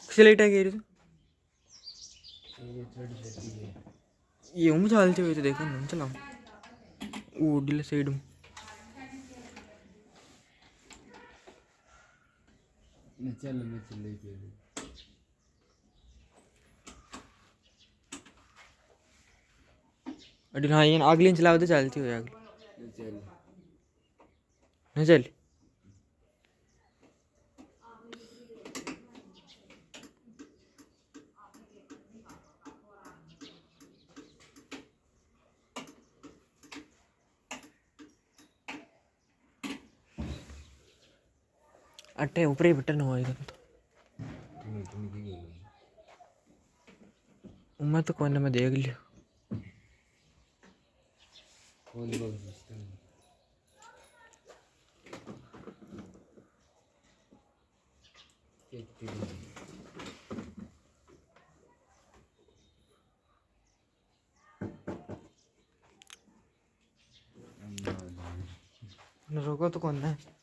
accelerator गिर ये उम चलते हुए तो देखो ना चलाओ वो डिले साइड में चल के अड़ी हाँ ये अगले चलाओ तो चलती हो अगले चल नहीं चल अट्टे ऊपर ही बटन हुआ इधर तो मैं तो कोने में देख लिया रोको तो कौन है